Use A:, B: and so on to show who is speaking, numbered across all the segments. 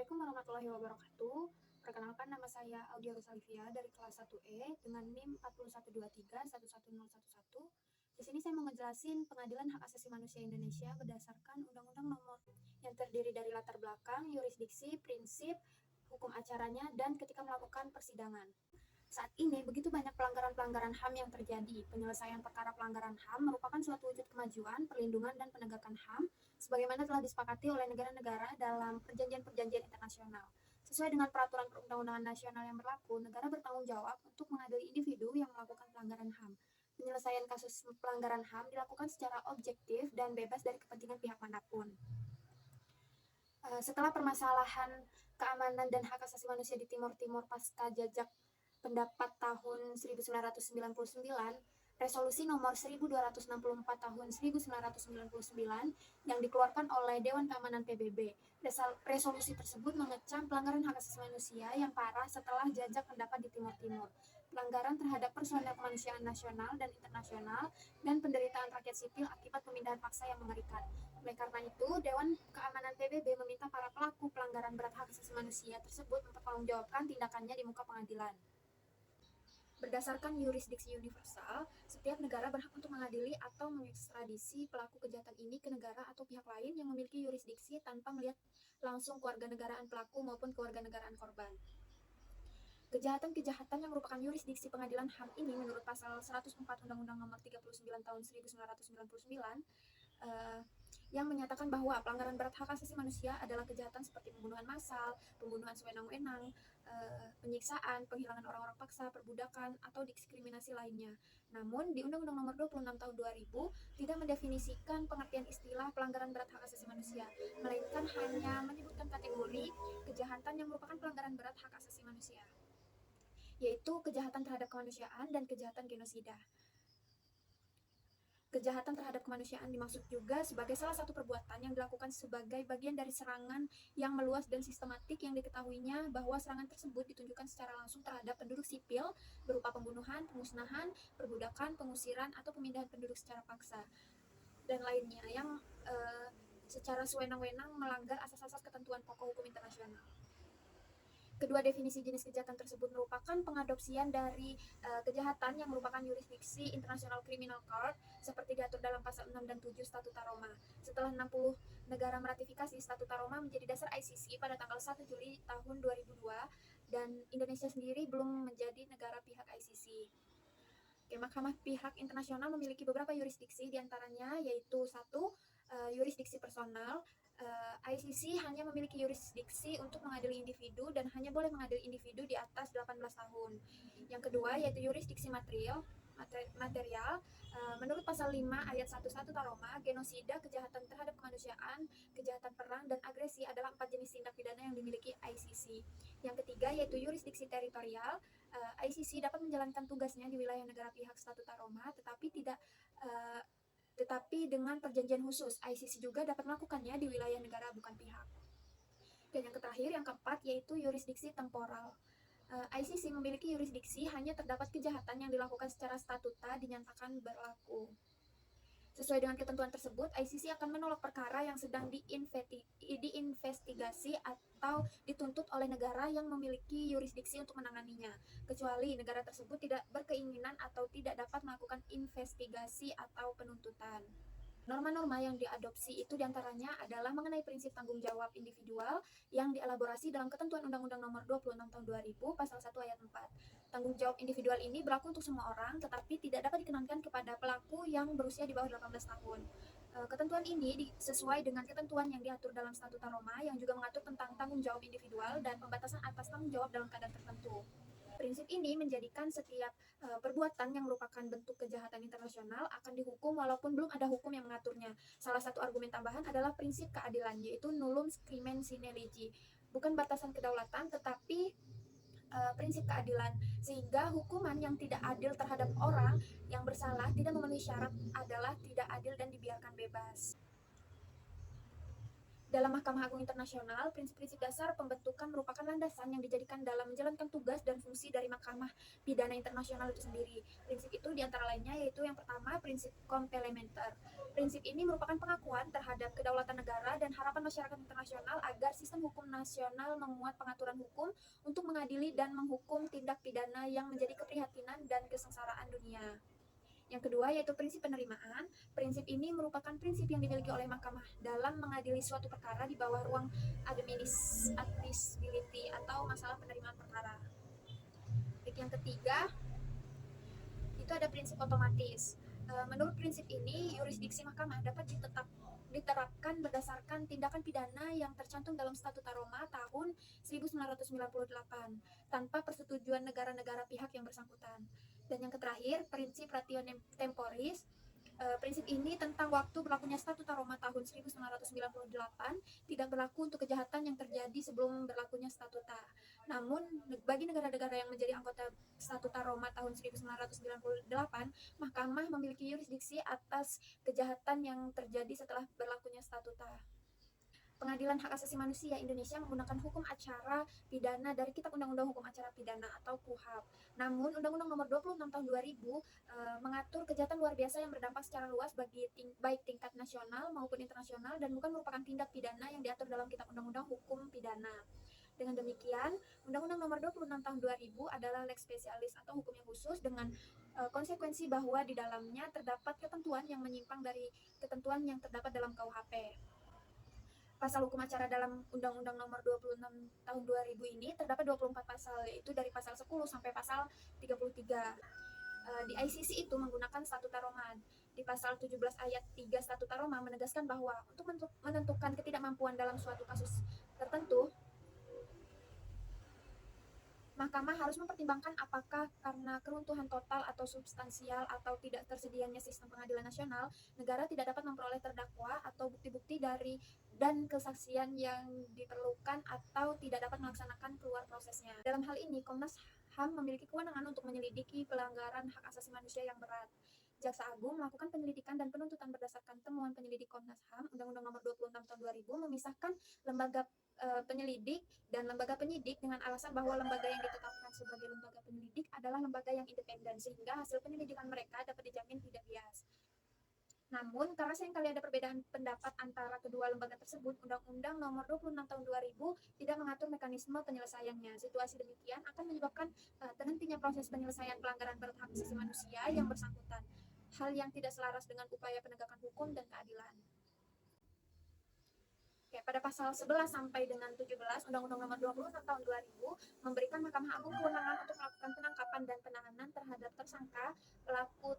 A: Assalamualaikum warahmatullahi wabarakatuh. Perkenalkan, nama saya Audia Rosalivia dari kelas 1E dengan NIM 4123111011. Di sini saya mau ngejelasin Pengadilan Hak Asasi Manusia Indonesia berdasarkan Undang-Undang Nomor yang terdiri dari latar belakang, yurisdiksi, prinsip, hukum acaranya, dan ketika melakukan persidangan. Saat ini, begitu banyak pelanggaran-pelanggaran HAM yang terjadi. Penyelesaian perkara pelanggaran HAM merupakan suatu wujud kemajuan, perlindungan, dan penegakan HAM sebagaimana telah disepakati oleh negara-negara dalam perjanjian-perjanjian internasional. Sesuai dengan peraturan perundang-undangan nasional yang berlaku, negara bertanggung jawab untuk mengadili individu yang melakukan pelanggaran HAM. Penyelesaian kasus pelanggaran HAM dilakukan secara objektif dan bebas dari kepentingan pihak manapun. Setelah permasalahan keamanan dan hak asasi manusia di Timur Timur pasca jajak pendapat tahun 1999, Resolusi nomor 1264 tahun 1999 yang dikeluarkan oleh Dewan Keamanan PBB. Resolusi tersebut mengecam pelanggaran hak asasi manusia yang parah setelah jajak pendapat di Timur Timur, pelanggaran terhadap personel kemanusiaan nasional dan internasional, dan penderitaan rakyat sipil akibat pemindahan paksa yang mengerikan. Oleh karena itu, Dewan Keamanan PBB meminta para pelaku pelanggaran berat hak asasi manusia tersebut mempertanggungjawabkan tindakannya di muka pengadilan. Berdasarkan yurisdiksi universal, setiap negara berhak untuk mengadili atau mengekstradisi pelaku kejahatan ini ke negara atau pihak lain yang memiliki yurisdiksi tanpa melihat langsung kewarganegaraan pelaku maupun kewarganegaraan korban. Kejahatan-kejahatan yang merupakan yurisdiksi pengadilan HAM ini menurut pasal 104 Undang-Undang Nomor 39 Tahun 1999 yang menyatakan bahwa pelanggaran berat hak asasi manusia adalah kejahatan seperti pembunuhan massal, pembunuhan sewenang-wenang, penyiksaan, penghilangan orang-orang paksa, perbudakan, atau diskriminasi lainnya. Namun, di Undang-Undang Nomor 26 Tahun 2000 tidak mendefinisikan pengertian istilah pelanggaran berat hak asasi manusia, melainkan hanya menyebutkan kategori kejahatan yang merupakan pelanggaran berat hak asasi manusia, yaitu kejahatan terhadap kemanusiaan dan kejahatan genosida. Kejahatan terhadap kemanusiaan dimaksud juga sebagai salah satu perbuatan yang dilakukan sebagai bagian dari serangan yang meluas dan sistematik yang diketahuinya bahwa serangan tersebut ditunjukkan secara langsung terhadap penduduk sipil berupa pembunuhan, pemusnahan, perbudakan, pengusiran, atau pemindahan penduduk secara paksa, dan lainnya yang secara sewenang-wenang melanggar asas-asas ketentuan pokok hukum internasional. Kedua definisi jenis kejahatan tersebut merupakan pengadopsian dari kejahatan yang merupakan yurisdiksi International Criminal Court seperti diatur dalam pasal 6 dan 7 Statuta Roma. Setelah 60 negara meratifikasi Statuta Roma menjadi dasar ICC pada tanggal 1 Juli tahun 2002 dan Indonesia sendiri belum menjadi negara pihak ICC. Mahkamah pihak internasional memiliki beberapa yurisdiksi, diantaranya yaitu satu, yurisdiksi personal. ICC hanya memiliki yurisdiksi untuk mengadili individu dan hanya boleh mengadili individu di atas 18 tahun. Yang kedua yaitu yurisdiksi material. Menurut pasal 5 ayat 1 Statuta Roma, genosida, kejahatan terhadap kemanusiaan, kejahatan perang, dan agresi adalah 4 jenis tindak pidana yang dimiliki ICC. Yang ketiga yaitu yurisdiksi teritorial. ICC dapat menjalankan tugasnya di wilayah negara pihak Statuta Roma, tetapi dengan perjanjian khusus. ICC juga dapat melakukannya di wilayah negara bukan pihak. Dan yang terakhir, yang keempat, yaitu yurisdiksi temporal. ICC memiliki yurisdiksi hanya terdapat kejahatan yang dilakukan secara statuta dinyatakan berlaku. Sesuai dengan ketentuan tersebut, ICC akan menolak perkara yang sedang diinvestigasi atau dituntut oleh negara yang memiliki yurisdiksi untuk menanganinya, kecuali negara tersebut tidak berkeinginan atau tidak dapat melakukan investigasi atau penuntutan. Norma-norma yang diadopsi itu diantaranya adalah mengenai prinsip tanggung jawab individual yang dielaborasi dalam ketentuan Undang-Undang Nomor 26 Tahun 2000 Pasal 1 Ayat 4. Tanggung jawab individual ini berlaku untuk semua orang, tetapi tidak dapat dikenakan kepada pelaku yang berusia di bawah 18 tahun. Ketentuan ini sesuai dengan ketentuan yang diatur dalam Statuta Roma yang juga mengatur tentang tanggung jawab individual dan pembatasan atas tanggung jawab dalam keadaan tertentu. Prinsip ini menjadikan setiap perbuatan yang merupakan bentuk kejahatan internasional akan dihukum walaupun belum ada hukum yang mengaturnya. Salah satu argumen tambahan adalah prinsip keadilan, yaitu nullum crimen sine lege, bukan batasan kedaulatan tetapi prinsip keadilan, sehingga hukuman yang tidak adil terhadap orang yang bersalah tidak memenuhi syarat adalah tidak adil dan dibiarkan bebas. Dalam Mahkamah Agung Internasional, prinsip-prinsip dasar pembentukan merupakan landasan yang dijadikan dalam menjalankan tugas dan fungsi dari Mahkamah Pidana Internasional itu sendiri. Prinsip itu diantara lainnya yaitu yang pertama, prinsip komplementer. Prinsip ini merupakan pengakuan terhadap kedaulatan negara dan harapan masyarakat internasional agar sistem hukum nasional memuat pengaturan hukum untuk mengadili dan menghukum tindak pidana yang menjadi keprihatinan dan kesengsaraan dunia. Yang kedua yaitu prinsip penerimaan. Prinsip ini merupakan prinsip yang dimiliki oleh mahkamah dalam mengadili suatu perkara di bawah ruang admissibility atau masalah penerimaan perkara. Yang ketiga itu ada prinsip otomatis. Menurut prinsip ini, yurisdiksi mahkamah dapat diterapkan berdasarkan tindakan pidana yang tercantum dalam Statuta Roma tahun 1998 tanpa persetujuan negara-negara pihak yang bersangkutan. Dan yang terakhir, prinsip ratio temporis. Prinsip ini tentang waktu berlakunya Statuta Roma tahun 1998 tidak berlaku untuk kejahatan yang terjadi sebelum berlakunya statuta. Namun, bagi negara-negara yang menjadi anggota Statuta Roma tahun 1998, Mahkamah memiliki yurisdiksi atas kejahatan yang terjadi setelah berlakunya statuta. Pengadilan Hak Asasi Manusia Indonesia menggunakan hukum acara pidana dari Kitab Undang-Undang Hukum Acara Pidana atau KUHAP. Namun, Undang-Undang Nomor 26 Tahun 2000 mengatur kejahatan luar biasa yang berdampak secara luas bagi baik tingkat nasional maupun internasional dan bukan merupakan tindak pidana yang diatur dalam Kitab Undang-Undang Hukum Pidana. Dengan demikian, Undang-Undang Nomor 26 Tahun 2000 adalah lex specialis atau hukum yang khusus dengan konsekuensi bahwa di dalamnya terdapat ketentuan yang menyimpang dari ketentuan yang terdapat dalam KUHP. Pasal hukum acara dalam Undang-Undang Nomor 26 Tahun 2000 ini terdapat 24 pasal, yaitu dari pasal 10 sampai pasal 33. Di ICC itu menggunakan Statuta Roma. Di pasal 17 ayat 3 Statuta Roma menegaskan bahwa untuk menentukan ketidakmampuan dalam suatu kasus tertentu, Mahkamah harus mempertimbangkan apakah karena keruntuhan total atau substansial atau tidak tersedianya sistem pengadilan nasional, negara tidak dapat memperoleh terdakwa atau bukti-bukti dari dan kesaksian yang diperlukan atau tidak dapat melaksanakan keluar prosesnya. Dalam hal ini, Komnas HAM memiliki kewenangan untuk menyelidiki pelanggaran hak asasi manusia yang berat. Jaksa Agung melakukan penyelidikan dan penuntutan berdasarkan temuan penyelidik Komnas HAM, Undang-Undang Nomor 26 Tahun 2000 memisahkan lembaga penyelidik dan lembaga penyidik dengan alasan bahwa lembaga yang ditetapkan sebagai lembaga penyelidik adalah lembaga yang independen sehingga hasil penyelidikan mereka dapat dijamin tidak bias. Namun, karena seringkali ada perbedaan pendapat antara kedua lembaga tersebut, Undang-Undang Nomor 26 Tahun 2000 tidak mengatur mekanisme penyelesaiannya. Situasi demikian akan menyebabkan terhentinya proses penyelesaian pelanggaran berat hak asasi manusia yang bersangkutan, hal yang tidak selaras dengan upaya penegakan hukum dan keadilan. Pada pasal 11 sampai dengan 17 Undang-Undang Nomor 26 Tahun 2000 memberikan Mahkamah Agung kewenangan untuk melakukan penangkapan dan penahanan terhadap tersangka pelaku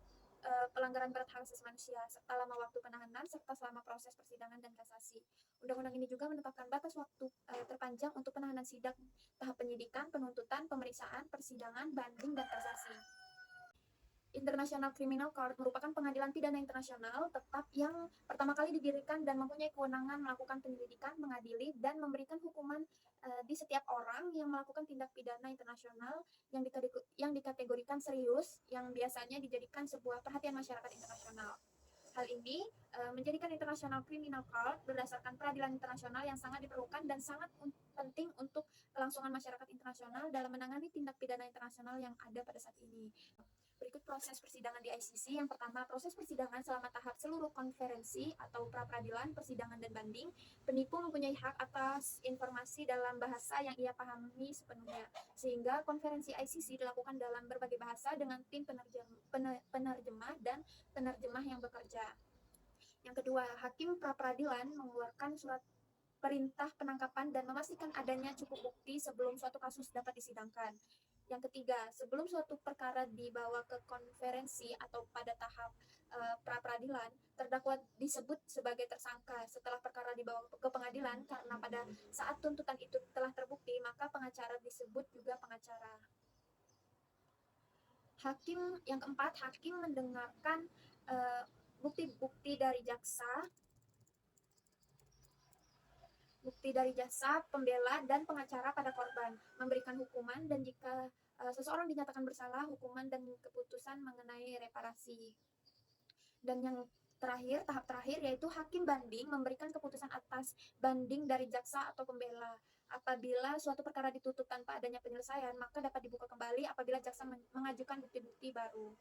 A: pelanggaran berat hak asasi manusia selama waktu penahanan serta selama proses persidangan dan kasasi. Undang-undang ini juga menetapkan batas waktu terpanjang untuk penahanan sidang, tahap penyidikan, penuntutan, pemeriksaan, persidangan, banding, dan kasasi. International Criminal Court merupakan pengadilan pidana internasional tetap yang pertama kali didirikan dan mempunyai kewenangan melakukan penyelidikan, mengadili, dan memberikan hukuman di setiap orang yang melakukan tindak pidana internasional yang dikategorikan serius, yang biasanya dijadikan sebuah perhatian masyarakat internasional. Hal ini menjadikan International Criminal Court berdasarkan peradilan internasional yang sangat diperlukan dan sangat penting untuk kelangsungan masyarakat internasional dalam menangani tindak pidana internasional yang ada pada saat ini. Berikut proses persidangan di ICC. Yang pertama, proses persidangan selama tahap seluruh konferensi atau pra-peradilan, persidangan, dan banding. Penipu mempunyai hak atas informasi dalam bahasa yang ia pahami sepenuhnya, sehingga konferensi ICC dilakukan dalam berbagai bahasa dengan tim penerjemah dan penerjemah yang bekerja. Yang kedua, hakim pra-peradilan mengeluarkan surat perintah penangkapan dan memastikan adanya cukup bukti sebelum suatu kasus dapat disidangkan. Yang ketiga, sebelum suatu perkara dibawa ke konferensi atau pada tahap pra-peradilan, terdakwa disebut sebagai tersangka. Setelah perkara dibawa ke pengadilan, karena pada saat tuntutan itu telah terbukti, maka pengacara disebut juga pengacara. Yang keempat, hakim mendengarkan bukti-bukti dari jaksa, pembela, dan pengacara pada korban, memberikan hukuman, dan jika seseorang dinyatakan bersalah, hukuman dan keputusan mengenai reparasi. Dan yang Tahap terakhir yaitu hakim banding memberikan keputusan atas banding dari jaksa atau pembela. Apabila suatu perkara ditutup tanpa adanya penyelesaian, maka dapat dibuka kembali apabila jaksa mengajukan bukti-bukti baru.